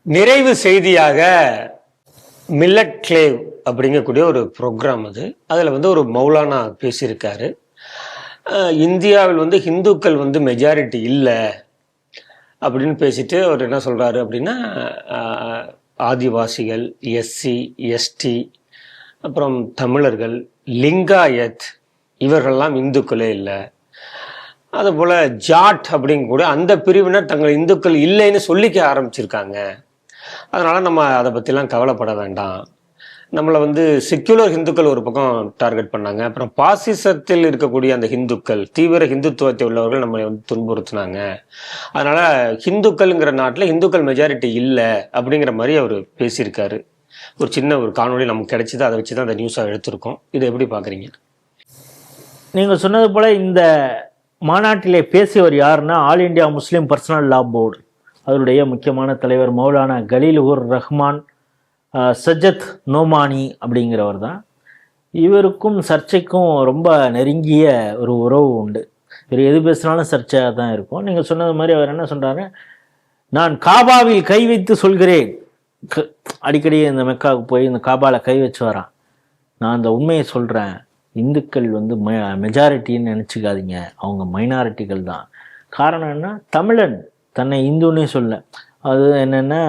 நிறைவு செய்தியாக millet Clive அப்படிங்கக்கூடிய ஒரு ப்ரோக்ராம் அதில் ஒரு மௌலானா பேசியிருக்காரு. இந்தியாவில் ஹிந்துக்கள் மெஜாரிட்டி இல்லை அப்படின்னு பேசிட்டு அவர் என்ன சொல்கிறாரு அப்படின்னா, ஆதிவாசிகள், எஸ்சி, எஸ்டி, அப்புறம் தமிழர்கள், லிங்காயத் இவர்கள்லாம் இந்துக்களே இல்லை. அதுபோல் ஜாட் அப்படிங்கூட அந்த பிரிவினர் தங்கள் இந்துக்கள் இல்லைன்னு சொல்லிக்க ஆரம்பிச்சிருக்காங்க. அதனால் நம்ம அதை பற்றிலாம் கவலைப்பட வேண்டாம். நம்மளை செக்யுலர் ஹிந்துக்கள் ஒரு பக்கம் டார்கெட் பண்ணாங்க. அப்புறம் பாசிசத்தில் இருக்கக்கூடிய அந்த ஹிந்துக்கள், தீவிர ஹிந்துத்துவத்தை உள்ளவர்கள் நம்மளை துன்புறுத்தினாங்க. அதனால் ஹிந்துக்கள்ங்கிற நாட்டில் ஹிந்துக்கள் மெஜாரிட்டி இல்லை அப்படிங்கிற மாதிரி அவர் பேசியிருக்காரு. ஒரு சின்ன ஒரு காணொலி நமக்கு கிடைச்சிது. அதை வச்சு தான் அந்த நியூஸாக எடுத்திருக்கோம். இதை எப்படி பார்க்குறீங்க? நீங்கள் சொன்னது போல் இந்த மாநாட்டிலே பேசியவர் யாருன்னா, ஆல் இண்டியா முஸ்லீம் பர்சனல் லா போர்டு அதனுடைய முக்கியமான தலைவர் மௌலானா கலீல் உர் ரஹ்மான் சஜத் நோமானி அப்படிங்கிறவர் தான். இவருக்கும் சர்ச்சைக்கும் ரொம்ப நெருங்கிய ஒரு உறவு உண்டு. இவர் எது பேசினாலும் சர்ச்சையாக தான் இருக்கும். நீங்கள் சொன்னது மாதிரி அவர் என்ன சொல்கிறாரு, நான் காபாவில் கை வைத்து சொல்கிறேன். அடிக்கடி இந்த மெக்காவுக்கு போய் இந்த காபாவில் கை வச்சு வரான். நான் அந்த உண்மையை சொல்கிறேன், இந்துக்கள் மெஜாரிட்டின்னு நினச்சிக்காதீங்க, அவங்க மைனாரிட்டிகள் தான். காரணம் என்ன, தமிழன் தன்னை இந்துன்னே சொல்ல, அது என்னென்னா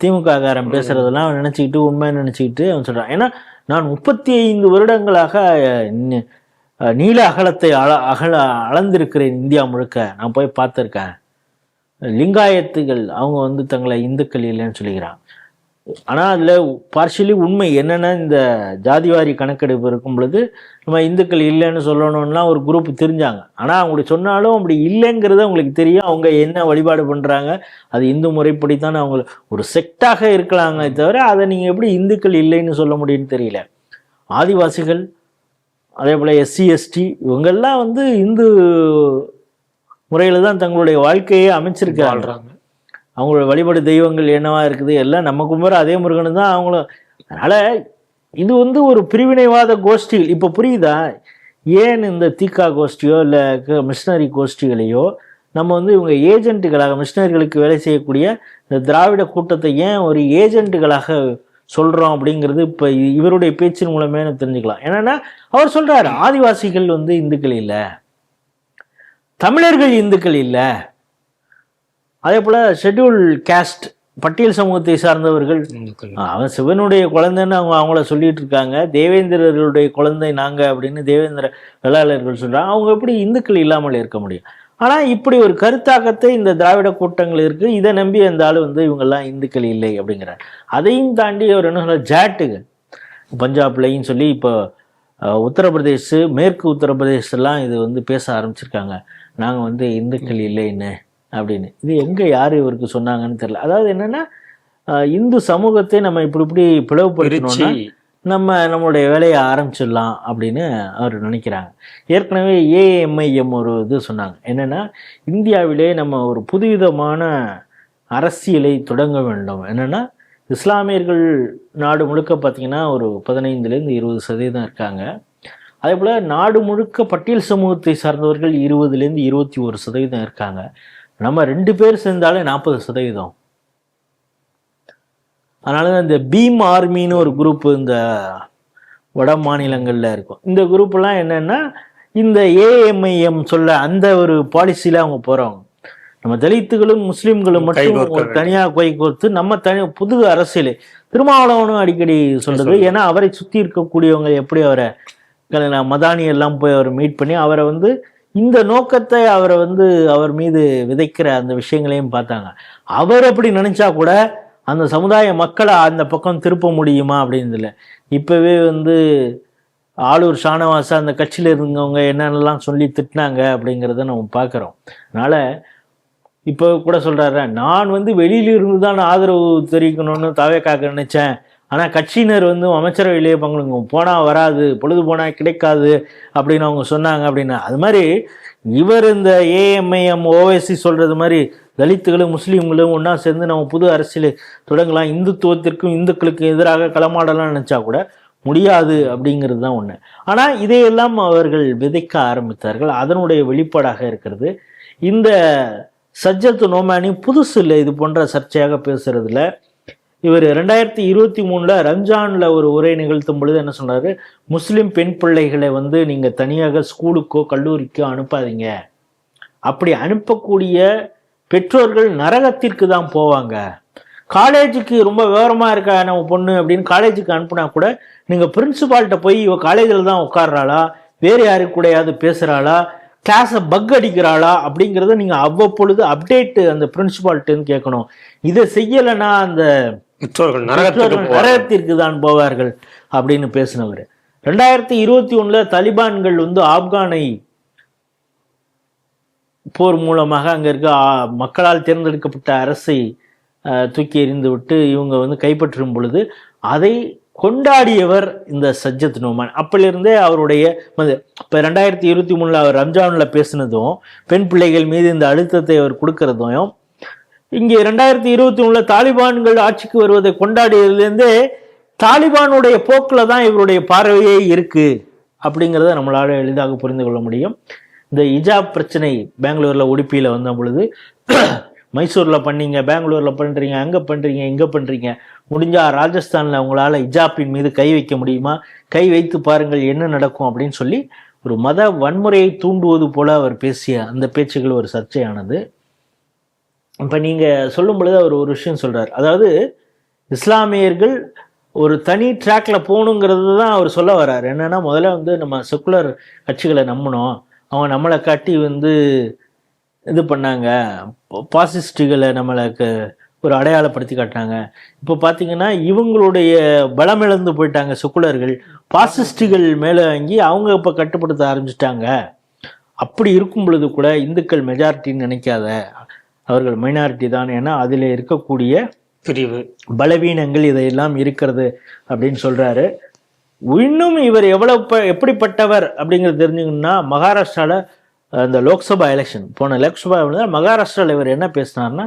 திமுககாரன் பேசுறதெல்லாம் நினச்சிக்கிட்டு உண்மை நினச்சிக்கிட்டு அவன் சொல்கிறான். ஏன்னா நான் 35 வருடங்களாக நீல அகலத்தை அளந்திருக்கிறேன் இந்தியா முழுக்க. நான் போய் பார்த்துருக்கேன். லிங்காயத்துகள் அவங்க தங்களை இந்துக்கள் இல்லைன்னு சொல்லிக்கிறான். ஆனால் அதில் பார்ஷியலி உண்மை என்னென்னா, இந்த ஜாதிவாரி கணக்கெடுப்பு இருக்கும் பொழுது நம்ம இந்துக்கள் இல்லைன்னு சொல்லணும்லாம் ஒரு குரூப் தெரிஞ்சாங்க. ஆனால் அவங்க சொன்னாலும் அப்படி இல்லைங்கிறது அவங்களுக்கு தெரியும். அவங்க என்ன வழிபாடு பண்ணுறாங்க, அது இந்து முறைப்படி தானே அவங்க ஒரு செக்டாக இருக்கலாங்க தவிர அதை நீங்கள் எப்படி இந்துக்கள் இல்லைன்னு சொல்ல முடியும்னு தெரியல. ஆதிவாசிகள், அதே போல் எஸ்சி, எஸ்டி இவங்கெல்லாம் இந்து முறையில் தான் தங்களுடைய வாழ்க்கையை அமைச்சிருக்காங்க. அவங்களோட வழிபாடு தெய்வங்கள் என்னவா இருக்குது, எல்லாம் நம்ம கும்புற அதே முருகனு தான் அவங்களும். அதனால் இது ஒரு பிரிவினைவாத கோஷ்டிகள். இப்போ புரியுதா ஏன் இந்த தீக்கா கோஷ்டியோ இல்லை மிஷினரி கோஷ்டிகளையோ நம்ம இவங்க ஏஜென்ட்டுகளாக, மிஷினரிகளுக்கு வேலை செய்யக்கூடிய இந்த திராவிட கூட்டத்தை ஏன் ஒரு ஏஜென்ட்டுகளாக சொல்கிறோம் அப்படிங்கிறது இப்போ இவருடைய பேச்சின் மூலமே தெரிஞ்சுக்கலாம். என்னென்னா அவர் சொல்கிறார், ஆதிவாசிகள் இந்துக்கள் இல்லை, தமிழர்கள் இந்துக்கள் இல்லை, அதே போல் ஷெட்யூல் கேஸ்ட் பட்டியல் சமூகத்தை சார்ந்தவர்கள் அவன் சிவனுடைய குழந்தைன்னு அவங்கள சொல்லிட்டு இருக்காங்க. தேவேந்திரர்களுடைய குழந்தை நாங்கள் அப்படின்னு தேவேந்திர வேளாளர்கள் சொல்கிறாங்க. அவங்க எப்படி இந்துக்கள் இல்லாமல் இருக்க முடியும்? ஆனால் இப்படி ஒரு கருத்தாக்கத்தை இந்த திராவிட கூட்டங்கள் இருக்குது. இதை நம்பி அந்த ஆள் இவங்கெல்லாம் இந்துக்கள் இல்லை அப்படிங்கிறார். அதையும் தாண்டி அவர் என்ன சொல்ற, ஜாட்டுகள் பஞ்சாப்லையும் சொல்லி இப்போ உத்தரப்பிரதேஷ், மேற்கு உத்தரப்பிரதேசெல்லாம் இது பேச ஆரம்பிச்சிருக்காங்க, நாங்கள் இந்துக்கள் இல்லைன்னு அப்படின்னு. இது எங்கே யார் இவருக்கு சொன்னாங்கன்னு தெரியல. அதாவது என்னென்னா, இந்து சமூகத்தை நம்ம இப்படி பிளவுபடுத்தணும்னா நம்மளுடைய வேலையை ஆரம்பிச்சிடலாம் அப்படின்னு அவர் நினைக்கிறாங்க. ஏற்கனவே ஏஎம்ஐஎம் ஒரு இது சொன்னாங்க, என்னென்னா இந்தியாவிலே நம்ம ஒரு புதுவிதமான அரசியலை தொடங்க வேண்டும். என்னென்னா இஸ்லாமியர்கள் நாடு முழுக்க பார்த்திங்கன்னா ஒரு 15-20% இருக்காங்க. அதே போல் நாடு முழுக்க பட்டியல் சமூகத்தை சார்ந்தவர்கள் 20-21% இருக்காங்க. நம்ம 2 பேர் சேர்ந்தாலே 40%. அதனால தான் இந்த பீம் ஆர்மின்னு ஒரு குரூப் இந்த வட மாநிலங்களில் இருக்கும். இந்த குரூப்லாம் என்னென்னா, இந்த ஏஎம்ஐஎம் சொல்ல அந்த ஒரு பாலிசியில் அவங்க போகிறவங்க. நம்ம தலித்துகளும் முஸ்லீம்களும் மட்டும் ஒரு தனியாக கை கோர்த்து நம்ம புது அரசியல். திருமாவளவனும் அடிக்கடி சொல்றது, ஏன்னா அவரை சுற்றி இருக்கக்கூடியவங்க எப்படி அவரை மதானி எல்லாம் போய் அவரை மீட் பண்ணி அவரை இந்த நோக்கத்தை அவரை அவர் மீது விதைக்கிற அந்த விஷயங்களையும் பார்த்தாங்க. அவர் அப்படி நினைச்சா கூட அந்த சமுதாய மக்களை அந்த பக்கம் திருப்ப முடியுமா அப்படின்னு இல்லை. இப்போவே ஆளூர் ஷானவாசா அந்த கட்சியில் இருந்தவங்க என்னென்னலாம் சொல்லி திட்டினாங்க அப்படிங்கிறத நம்ம பார்க்குறோம். அதனால் இப்போ கூட சொல்கிறாரு, நான் வெளியிலிருந்து தான் ஆதரவு தெரிவிக்கணும்னு தாவேக்காக்க நினச்சேன், ஆனால் கட்சியினர் அமைச்சரவையிலேயே பங்குங்க போனால் வராது, பொழுது போனால் கிடைக்காது அப்படின்னு அவங்க சொன்னாங்க அப்படின்னா. அது மாதிரி இவர் இந்த ஏஎம்ஐஎம் ஓவைசி சொல்கிறது மாதிரி தலித்துகளும் முஸ்லீம்களும் ஒன்றா சேர்ந்து நம்ம புது அரசியல் தொடங்கலாம், இந்துத்துவத்திற்கும் இந்துக்களுக்கு எதிராக களமாடலாம் நினச்சா கூட முடியாது அப்படிங்கிறது தான் ஒன்று. ஆனால் இதையெல்லாம் அவர்கள் விதைக்க ஆரம்பித்தார்கள். அதனுடைய வெளிப்பாடாக இருக்கிறது இந்த சஜ்ஜத் நோமானி புதுசு இல்லை இது போன்ற சர்ச்சையாக பேசுறதுல. இவர் 2023 ரம்ஜான்ல ஒரு உரை நிகழ்த்தும் பொழுது என்ன சொன்னாரு, முஸ்லிம் பெண் பிள்ளைகளை வந்து நீங்க தனியாக ஸ்கூலுக்கோ கல்லூரிக்கோ அனுப்பாதீங்க, அப்படி அனுப்பக்கூடிய பெற்றோர்கள் நரகத்திற்கு தான் போவாங்க. காலேஜுக்கு ரொம்ப விவரமா இருக்கா நம்ம பொண்ணு அப்படின்னு காலேஜுக்கு அனுப்புனா கூட நீங்க பிரின்சிபால்கிட்ட போய் இவ காலேஜில் தான் உட்கார்றாளா, வேறு யாருக்கு கூடயாவது பேசுறாளா, கிளாஸை பக் அடிக்கிறாளா அப்படிங்கிறத நீங்க அவ்வப்பொழுது அப்டேட் அந்த பிரின்சிபால்கிட்டன்னு கேட்கணும். இதை செய்யலைன்னா அந்த பெற்றோர்கள் நரகத்திற்கு தான் போவார்கள் அப்படின்னு பேசினவர். 2021 தலிபான்கள் வந்து ஆப்கானை போர் மூலமாக அங்க இருக்க மக்களால் தேர்ந்தெடுக்கப்பட்ட அரசை தூக்கி எறிந்து விட்டு இவங்க வந்து கைப்பற்றும் பொழுது அதை கொண்டாடியவர் இந்த சஜ்ஜத் நோமான். அப்பிலிருந்தே அவருடைய இப்போ 2023 அவர் ரம்ஜான்ல பேசினதும் பெண் பிள்ளைகள் மீது இந்த அழுத்தத்தை அவர் கொடுக்கறதும், இங்கே 2023 தாலிபான்கள் ஆட்சிக்கு வருவதை கொண்டாடியதுலேருந்தே தாலிபானுடைய போக்கில் தான் இவருடைய பார்வையே இருக்கு அப்படிங்கிறத நம்மளால எளிதாக புரிந்து கொள்ள முடியும். இந்த ஹிஜாப் பிரச்சனை பெங்களூர்ல உடுப்பியில் வந்த பொழுது மைசூரில் பண்ணீங்க, பெங்களூரில் பண்ணுறீங்க, அங்கே பண்ணுறீங்க, இங்கே பண்ணுறீங்க, முடிஞ்சா ராஜஸ்தானில் உங்களால் ஹிஜாப்பின் மீது கை வைக்க முடியுமா, கை வைத்து பாருங்கள் என்ன நடக்கும் அப்படின்னு சொல்லி ஒரு மத வன்முறையை தூண்டுவது போல அவர் பேசிய அந்த பேச்சுகள் ஒரு சர்ச்சையானது. இப்போ நீங்கள் சொல்லும் பொழுது அவர் ஒரு விஷயம் சொல்கிறார், அதாவது இஸ்லாமியர்கள் ஒரு தனி ட்ராக்ல போகணுங்கிறது தான் அவர் சொல்ல வர்றார். என்னன்னா முதல்ல வந்து நம்ம செக்குலர் கட்சிகளை நம்பணும், அவங்க நம்மளை காட்டி வந்து இது பண்ணாங்க, பாசிஸ்டுகளை நம்மளுக்கு ஒரு அடையாளப்படுத்தி காட்டினாங்க. இப்போ பார்த்தீங்கன்னா இவங்களுடைய பலம் இழந்து போயிட்டாங்க செக்குலர்கள், பாசிஸ்டுகள் மேலே வாங்கி அவங்க இப்போ கட்டுப்படுத்த ஆரம்பிச்சிட்டாங்க. அப்படி இருக்கும் பொழுது கூட இந்துக்கள் மெஜாரிட்டின்னு நினைக்காத, அவர்கள் மைனாரிட்டி தான், ஏன்னா அதில் இருக்கக்கூடிய பிரிவு பலவீனங்கள் இதையெல்லாம் இருக்கிறது அப்படின்னு சொல்றாரு. இன்னும் இவர் எப்படிப்பட்டவர் அப்படிங்கிறது தெரிஞ்சுக்கணும்னா, மகாராஷ்டிரால அந்த லோக்சபா எலெக்ஷன் போன லோக்சபா மகாராஷ்டிராவில் இவர் என்ன பேசினார்னா,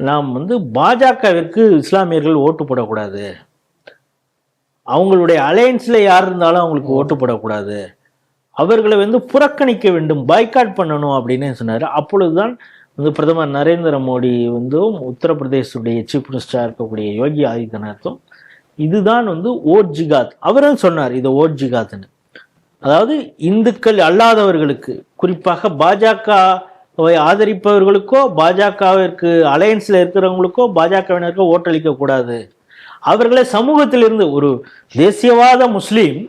நாம் வந்து பாஜகவிற்கு இஸ்லாமியர்கள் ஓட்டு போடக்கூடாது, அவங்களுடைய அலையன்ஸ்ல யார் இருந்தாலும் அவங்களுக்கு ஓட்டு போடக்கூடாது, அவர்களை வந்து புறக்கணிக்க வேண்டும், பாய்காட் பண்ணணும் அப்படின்னு சொன்னார். அப்பொழுதுதான் வந்து பிரதமர் நரேந்திர மோடி வந்து உத்தரப்பிரதேசுடைய சீஃப் மினிஸ்டராக இருக்கக்கூடிய யோகி ஆதித்யநாத்தும் இதுதான் வந்து ஓட் ஜிகாத் அவரும் சொன்னார், இது ஓட் ஜிகாத்னு. அதாவது இந்துக்கள் அல்லாதவர்களுக்கு, குறிப்பாக பாஜகவை ஆதரிப்பவர்களுக்கோ பாஜகவிற்கு அலையன்ஸ்ல இருக்கிறவங்களுக்கோ பாஜகவினருக்கோ ஓட்டளிக்க கூடாது, அவர்களை சமூகத்திலிருந்து ஒரு தேசியவாத முஸ்லீம்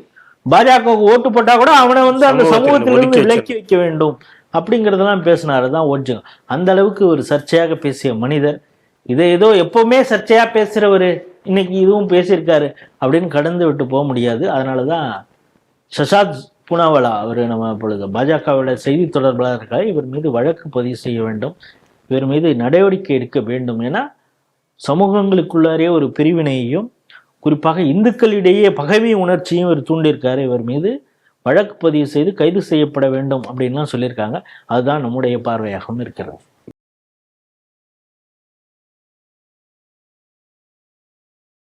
பாஜகவுக்கு ஓட்டு போட்டா கூட அவனை வந்து அந்த சமூகத்திலிருந்து விலக்கி வைக்க வேண்டும் அப்படிங்கிறதெல்லாம் பேசினாரு தான் ஓட்டு. அந்த அளவுக்கு ஒரு சர்ச்சையாக பேசிய மனிதர். இதை ஏதோ எப்பவுமே சர்ச்சையா பேசுறவரு இன்னைக்கு இதுவும் பேசியிருக்காரு அப்படின்னு கடந்து விட்டு போக முடியாது. அதனாலதான் சசாத் பூனாவாலா அவர் நம்ம இப்பொழுது பாஜகவோட செய்தி தொடர்பாளர்கள் இவர் மீது வழக்கு பதிவு செய்ய வேண்டும், இவர் மீது நடவடிக்கை எடுக்க வேண்டும். ஏன்னா சமூகங்களுக்குள்ளாரே ஒரு பிரிவினையையும் குறிப்பாக இந்துக்களிடையே பகைமை உணர்ச்சியும் இவர் தூண்டியிருக்காரு. இவர் மீது வழக்கு பதிவு செய்து கைது செய்யப்பட வேண்டும் அப்படின்லாம் சொல்லியிருக்காங்க. அதுதான் நம்முடைய பார்வையாகவும் இருக்கிறது.